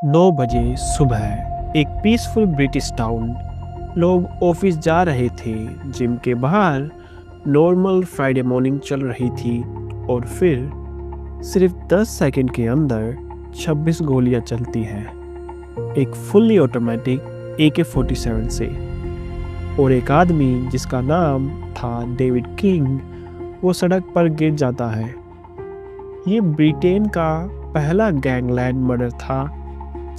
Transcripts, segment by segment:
9 बजे सुबह एक पीसफुल ब्रिटिश टाउन। लोग ऑफिस जा रहे थे। जिम के बाहर नॉर्मल फ्राइडे मॉर्निंग चल रही थी और फिर सिर्फ 10 सेकंड के अंदर 26 गोलियां चलती हैं, एक फुल्ली ऑटोमेटिक AK-47 से। और एक आदमी जिसका नाम था डेविड किंग, वो सड़क पर गिर जाता है। ये ब्रिटेन का पहला गैंगलैंड मर्डर था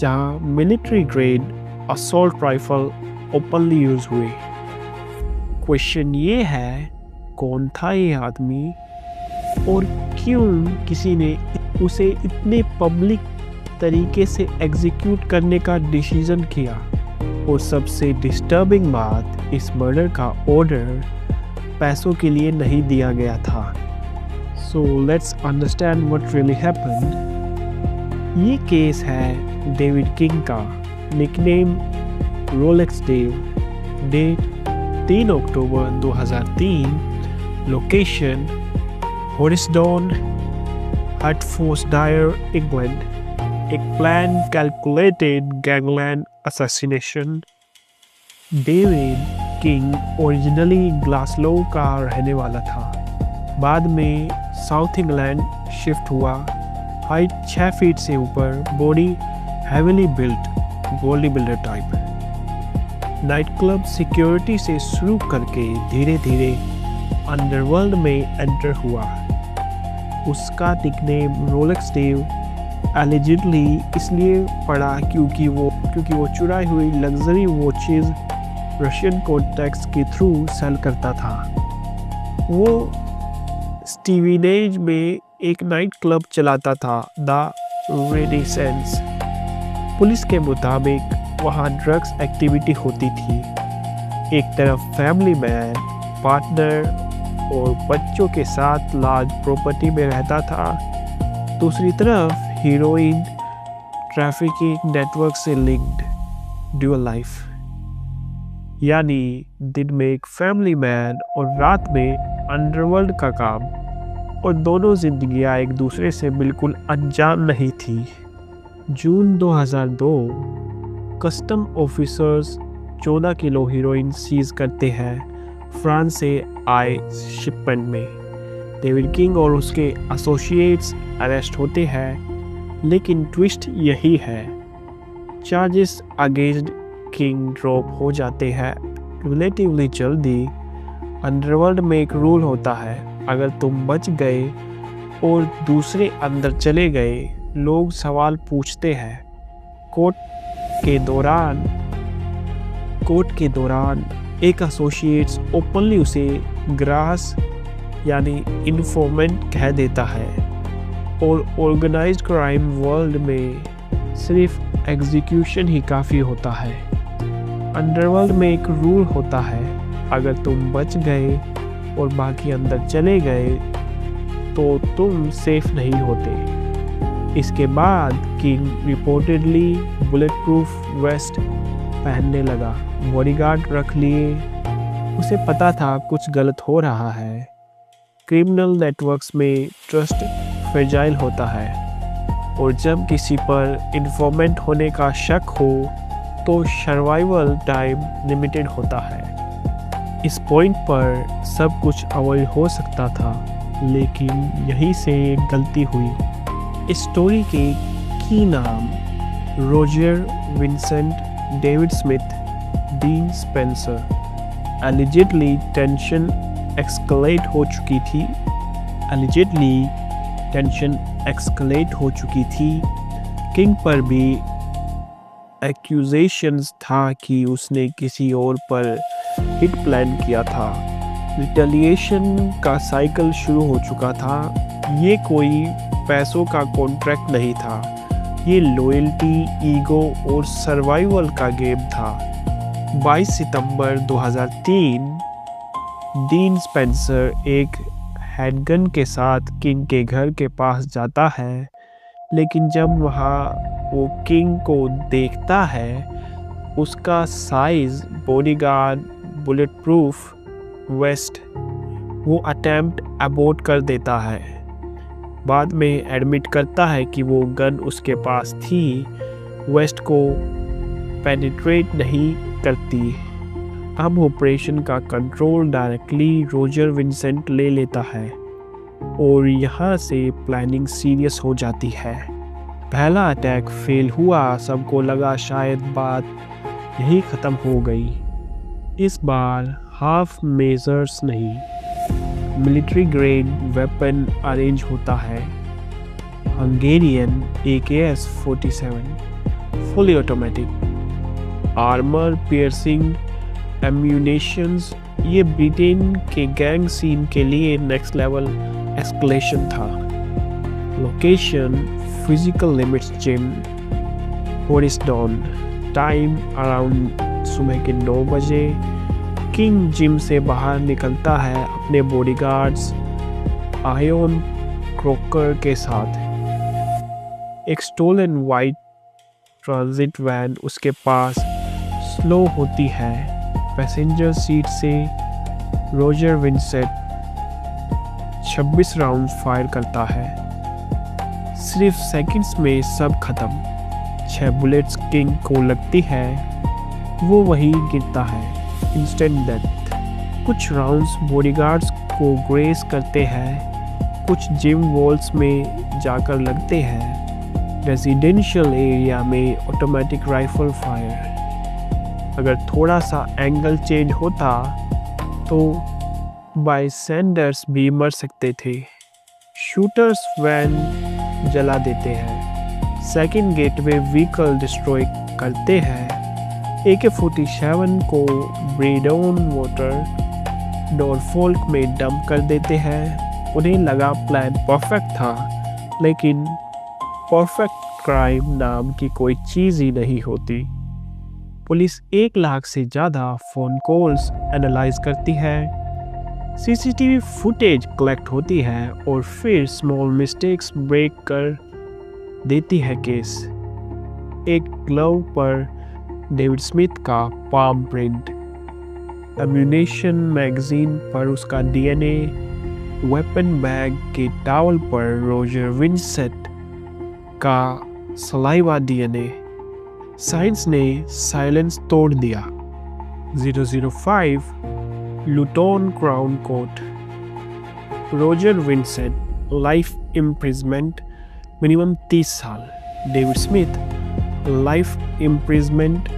जहां military grade assault rifle openly use हुए। क्वेश्चन ये है, कौन था ये आदमी और क्यों किसी ने उसे इतने पब्लिक तरीके से एग्जीक्यूट करने का डिसीजन किया। और सबसे डिस्टर्बिंग बात, इस मर्डर का ऑर्डर पैसों के लिए नहीं दिया गया था। So let's understand what really happened. ये केस है डेविड किंग का, nickname Rolex Dave. Date 3 October 2003। Location Hoddesdon, Hertfordshire, England. एक plan calculated gangland assassination. David King originally Glasgow का रहने वाला था। बाद में साउथ इंग्लैंड शिफ्ट हुआ। हाइट 6 फीट से ऊपर, body heavily built, body builder type. Night club security से शुरू करके धीरे धीरे अंडरवर्ल्ड में एंटर हुआ। उसका निकनेम रोलेक्स डेव एलिजिडली इसलिए पड़ा क्योंकि वो चुराई हुई लग्जरी वॉचेज रशियन कॉन्टैक्ट्स के थ्रू सेल करता था। वो स्टीवेनेज में एक नाइट क्लब चलाता था, द रेनेसेंस। पुलिस के मुताबिक वहाँ ड्रग्स एक्टिविटी होती थी। एक तरफ फैमिली मैन, पार्टनर और बच्चों के साथ लार्ज प्रॉपर्टी में रहता था, दूसरी तरफ हीरोइन ट्रैफिकिंग नेटवर्क से लिंक्ड ड्यूअल लाइफ। यानी दिन में एक फैमिली मैन और रात में अंडरवर्ल्ड का काम। और दोनों जिंदगियां एक दूसरे से बिल्कुल अनजान नहीं थी। June 2002 custom officers 14 kilo heroin seize करते हैं फ्रांस से आए शिपमेंट में। डेविड किंग और उसके एसोसिएट्स अरेस्ट होते हैं, लेकिन ट्विस्ट यही है, चार्जेस अगेंस्ट किंग ड्रॉप हो जाते हैं रिलेटिवली जल्दी। अंडरवर्ल्ड में एक रूल होता है, अगर तुम बच गए और दूसरे अंदर चले गए, लोग सवाल पूछते हैं। कोर्ट के दौरान एक एसोसिएट्स ओपनली उसे ग्रास यानी इन्फॉर्मेंट कह देता है। और ऑर्गेनाइज्ड क्राइम वर्ल्ड में सिर्फ एग्जीक्यूशन ही काफ़ी होता है। अंडरवर्ल्ड में एक रूल होता है, अगर तुम बच गए और बाकी अंदर चले गए तो तुम सेफ नहीं होते। इसके बाद king reportedly bullet proof waste पहनने लगा, बॉडीगार्ड रख लिए। उसे पता था कुछ गलत हो रहा है। क्रिमिनल नेटवर्क्स में ट्रस्ट फ्रेजाइल होता है और जब किसी पर इन्फॉर्मेंट होने का शक हो तो सर्वाइवल टाइम लिमिटेड होता है। इस पॉइंट पर सब कुछ अवॉइड हो सकता था, लेकिन यहीं से एक गलती हुई। इस स्टोरी के की नाम Roger Vincent David Smith dean Spencer. Allegedly tension escalate हो चुकी थी। किंग पर भी एक्यूजेशंस था कि उसने किसी और पर हिट प्लान किया था। रिटेलिएशन का साइकिल शुरू हो चुका था। ये कोई पैसों का कॉन्ट्रैक्ट नहीं था, ये लॉयल्टी, ईगो और सर्वाइवल का गेम था। 22 सितंबर 2003 डीन स्पेंसर एक हैंडगन के साथ किंग के घर के पास जाता है, लेकिन जब वहाँ वो किंग को देखता है, उसका size, bodyguard, bullet proof waste, वो अटेम्प्ट अबॉर्ट कर देता है। बाद में एडमिट करता है कि वो गन उसके पास थी, वेस्ट को पेनिट्रेट नहीं करती। अब ऑपरेशन का कंट्रोल डायरेक्टली रोजर विंसेंट ले लेता है और यहाँ से प्लानिंग सीरियस हो जाती है। पहला अटैक फेल हुआ, सबको लगा शायद बात यही ख़त्म हो गई। इस बार हाफ मेजर्स नहीं, मिलिट्री ग्रेड वेपन अरेंज होता है। Hungarian AKS-47 fully automatic armour piercing ammunitions. ये ब्रिटेन के गैंग सीन के लिए नेक्स्ट लेवल एस्केलेशन था। Location Physical Limits gym, Hoddesdon. Time around सुबह के 9 बजे। किंग जिम से बाहर निकलता है अपने बॉडीगार्ड्स आयोन क्रोकर के साथ। एक स्टोलन वाइट ट्रांजिट वैन उसके पास स्लो होती है। पैसेंजर सीट से रोजर विंसेंट 26 राउंड फायर करता है। सिर्फ सेकंड्स में सब खत्म। 6 बुलेट्स किंग को लगती है, वो वहीं गिरता है, इंस्टेंट डेथ। कुछ राउंड्स बॉडीगार्ड्स को ग्रेस करते हैं, कुछ जिम वॉल्स में जाकर लगते हैं। रेजिडेंशियल एरिया में ऑटोमेटिक राइफल फायर। अगर थोड़ा सा एंगल चेंज होता तो बायसेंडर्स भी मर सकते थे। शूटर्स वैन जला देते हैं, सेकंड गेटवे व्हीकल डिस्ट्रॉय करते हैं। AK-47 को ब्रेडोन वाटर नॉरफोल्क में डंप कर देते हैं। उन्हें लगा प्लान परफेक्ट था, लेकिन परफेक्ट क्राइम नाम की कोई चीज़ ही नहीं होती। पुलिस 1 लाख से ज़्यादा फ़ोन कॉल्स एनालाइज करती है, CCTV फुटेज कलेक्ट होती है और फिर स्मॉल मिस्टेक्स ब्रेक कर देती है केस। एक ग्लव पर डेविड स्मिथ का पाम प्रिंट, एम्यूनेशन मैगजीन पर उसका DNA, वेपन बैग के टॉवल पर रोजर विंसेंट का सलाइवा DNA। साइंस ने साइलेंस तोड़ दिया। 005 Luton Crown Court, Roger Vincent life imprisonment minimum 30 साल, David Smith life imprisonment,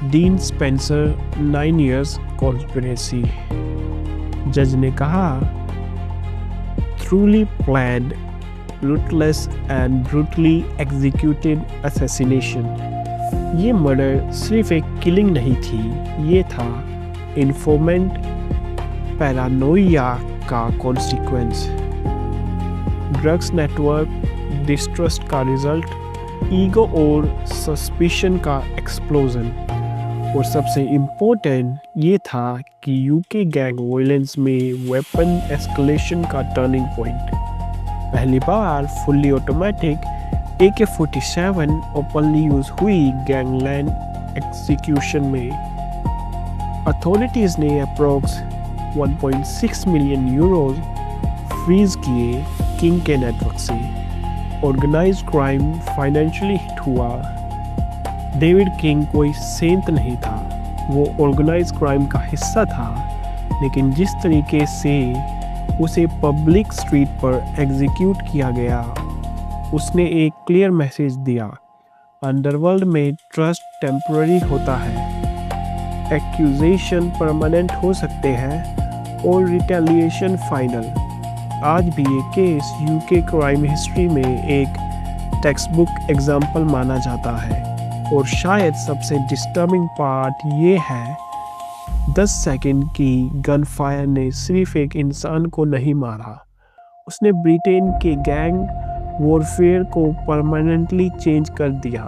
Dean Spencer 9 years conspiracy. जज ने कहा, thoroughly planned, ruthless and brutally executed assassination. ये मर्डर सिर्फ एक किलिंग नहीं थी, ये था इन्फॉर्मेंट पैरानोइया का कॉन्सिक्वेंस, ड्रग्स नेटवर्क डिस्ट्रस्ट का रिजल्ट, ईगो और सस्पिशन का एक्सप्लोजन, और सबसे इम्पोर्टेंट ये था कि यूके गैंग वायलेंस में वेपन एस्केलेशन का टर्निंग पॉइंट। पहली बार fully automatic AK-47 openly use हुई गैंगलैंड एग्जीक्यूशन में। अथॉरिटीज़ ने अप्रोक्स 1.6 मिलियन यूरोज फ्रीज किए किंग के नेटवर्क से। ऑर्गेनाइज्ड क्राइम फाइनेंशियली हिट हुआ। डेविड किंग कोई सेंट नहीं था, वो ऑर्गेनाइज्ड क्राइम का हिस्सा था, लेकिन जिस तरीके से उसे पब्लिक स्ट्रीट पर एग्जीक्यूट किया गया, उसने एक क्लियर मैसेज दिया। अंडरवर्ल्ड में ट्रस्ट टेम्पररी होता है, एक्यूजेशन परमानेंट हो सकते हैं और रिटेलिएशन फाइनल। आज भी ये केस यूके क्राइम हिस्ट्री में एक टेक्स्ट बुक एग्जाम्पल माना जाता है। और शायद सबसे डिस्टर्बिंग पार्ट ये है, 10 सेकंड की गन फायर ने सिर्फ एक इंसान को नहीं मारा, उसने ब्रिटेन के गैंग वॉरफेयर को परमानेंटली चेंज कर दिया।